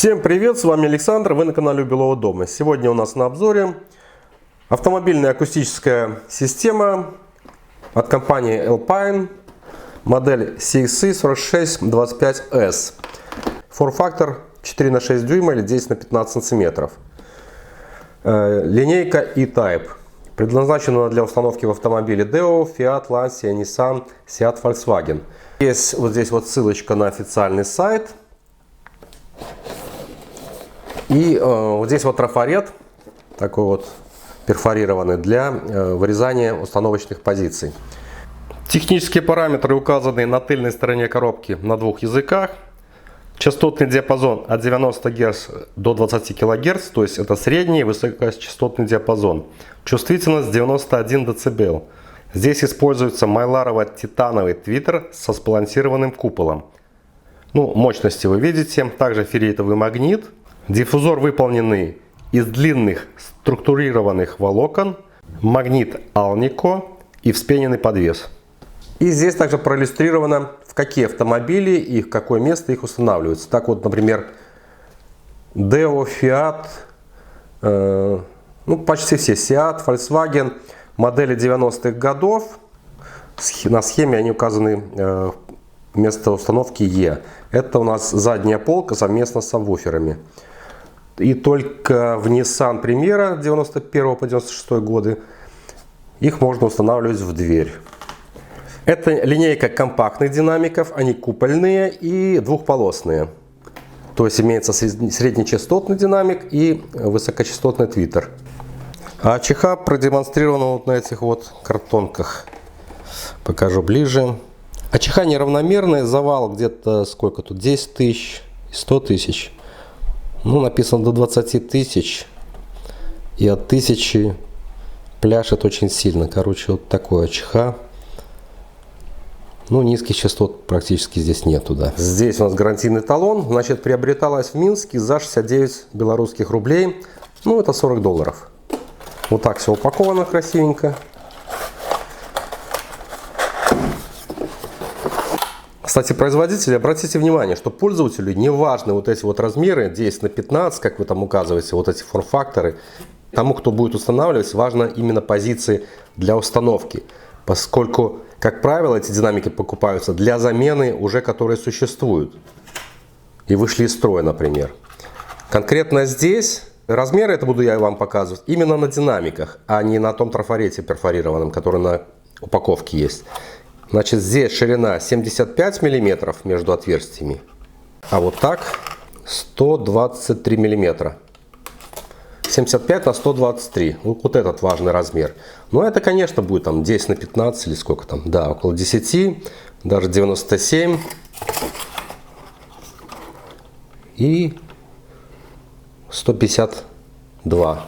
Всем привет, с вами Александр, вы на канале У Белого дома. Сегодня у нас на обзоре автомобильная акустическая система от компании Alpine, модель CXC4625S. Форм-фактор 4 на 6 дюйма или 10 на 15 сантиметров. Линейка E-Type. Предназначена для установки в автомобиле Deo, Fiat, Lancia, Nissan, Seat, Volkswagen. Есть вот здесь вот ссылочка на официальный сайт. И вот здесь вот трафарет, такой вот перфорированный, для вырезания установочных позиций. Технические параметры указаны на тыльной стороне коробки на двух языках. Частотный диапазон от 90 Гц до 20 кГц, то есть это средний высокочастотный диапазон. Чувствительность 91 дБ. Здесь используется майларово-титановый твиттер со сбалансированным куполом. Мощности вы видите, также ферритовый магнит. Диффузор выполненный из длинных структурированных волокон, магнит Alnico и вспененный подвес. И здесь также проиллюстрировано, в какие автомобили и в какое место их устанавливаются. Так вот, например, Deo, Fiat, почти все, Seat, Volkswagen, модели 90-х годов. На схеме они указаны место установки E. Это у нас задняя полка совместно с сабвуферами. И только в Nissan Primera 91 по 96 годы их можно устанавливать в дверь. Это линейка компактных динамиков, они купольные и двухполосные. То есть имеется среднечастотный динамик и высокочастотный твиттер. А АЧХ продемонстрирована вот на этих вот картонках. Покажу ближе. АЧХ неравномерный, завал где-то сколько тут, 10 тысяч, 100 тысяч. Написано до 20 тысяч. И от 1000 пляшет очень сильно. Короче, вот такой АЧХ. Низких частот практически здесь нету, да. Здесь у нас гарантийный талон. Значит, приобреталась в Минске за 69 белорусских рублей. Это 40 долларов. Вот так все упаковано красивенько. Кстати, производители, обратите внимание, что пользователю не важны вот эти вот размеры 10 на 15, как вы там указываете, вот эти форм-факторы. Тому, кто будет устанавливать, важно именно позиции для установки, поскольку, как правило, эти динамики покупаются для замены уже которые существуют и вышли из строя, например. Конкретно здесь размеры, это буду я вам показывать, именно на динамиках, а не на том трафарете перфорированном, который на упаковке есть. Значит, здесь ширина 75 мм между отверстиями, а вот так 123 мм. 75 на 123. Вот этот важный размер. Это, конечно, будет там 10 на 15 или сколько там. Да, около 10, даже 97. И 152.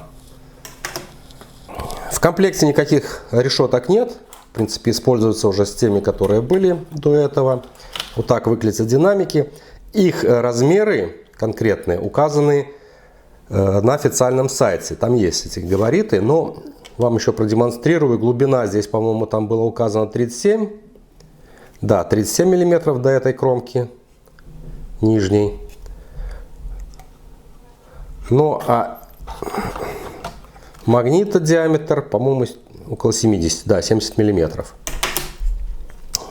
В комплекте никаких решеток нет. В принципе, используются уже с теми, которые были до этого. Вот так выглядят динамики. Их размеры конкретные указаны на официальном сайте. Там есть эти габариты, но вам еще продемонстрирую. Глубина здесь, по-моему, там было указано 37. Да, 37 мм до этой кромки нижней. А магнита диаметр, по-моему, около 70, да, 70 мм.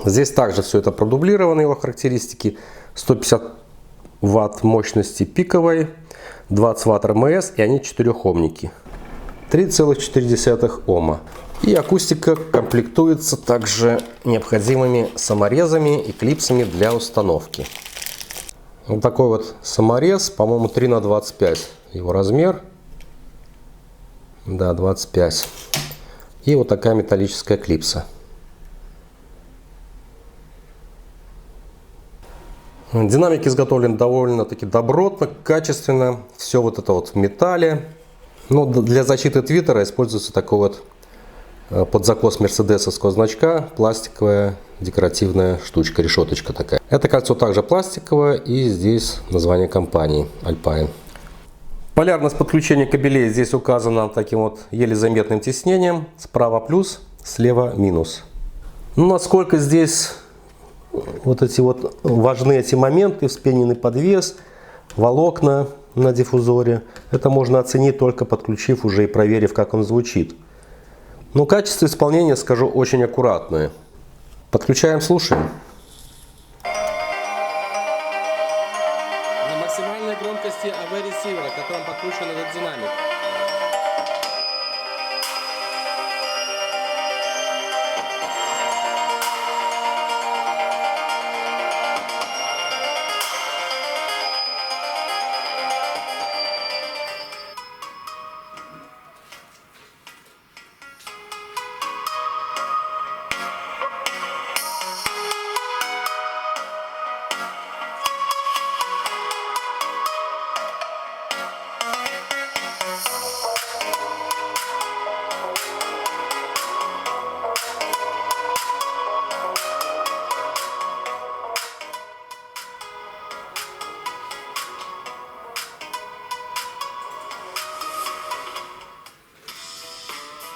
Здесь также все это продублировано, его характеристики. 150 Вт мощности пиковой, 20 Вт РМС, и они 4-омники. 3,4 Ома. И акустика комплектуется также необходимыми саморезами и клипсами для установки. Вот такой вот саморез, по-моему, 3 на 25 его размер. Да, 25. И вот такая металлическая клипса. Динамики изготовлены довольно-таки добротно, качественно. Все вот это вот в металле. Для защиты твиттера используется такой вот под закос мерседесовского значка пластиковая декоративная штучка, решеточка такая. Это кольцо также пластиковое, и здесь название компании Alpine. Полярность подключения кабелей здесь указана таким вот еле заметным тиснением. Справа плюс, слева минус. Насколько здесь вот эти вот важны эти моменты, вспененный подвес, волокна на диффузоре. Это можно оценить, только подключив уже и проверив, как он звучит. Но качество исполнения, скажу, очень аккуратное. Подключаем, слушаем. На максимальной громкости AV-ресивера, к которому подключен этот динамик.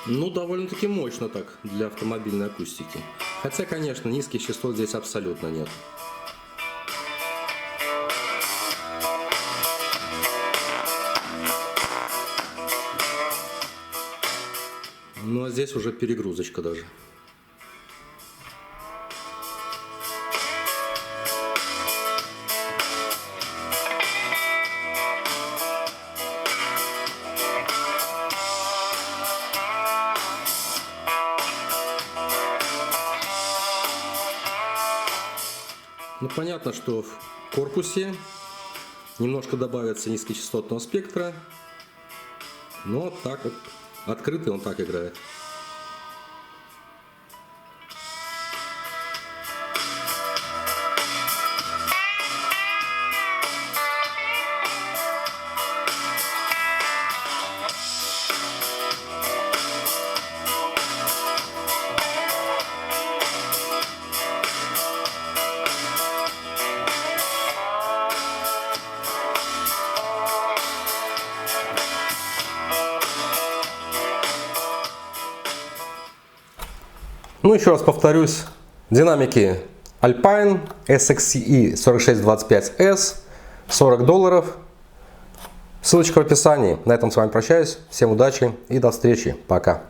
Ну, довольно-таки мощно так для автомобильной акустики. Хотя, конечно, низких частот здесь абсолютно нет. Ну, а здесь уже перегрузочка даже. Ну, понятно, что в корпусе немножко добавится низкочастотного спектра, но так вот открытый он так играет. Ну, еще раз повторюсь, динамики Alpine SXE 4625S, $40. Ссылочка в описании. На этом с вами прощаюсь. Всем удачи и до встречи. Пока.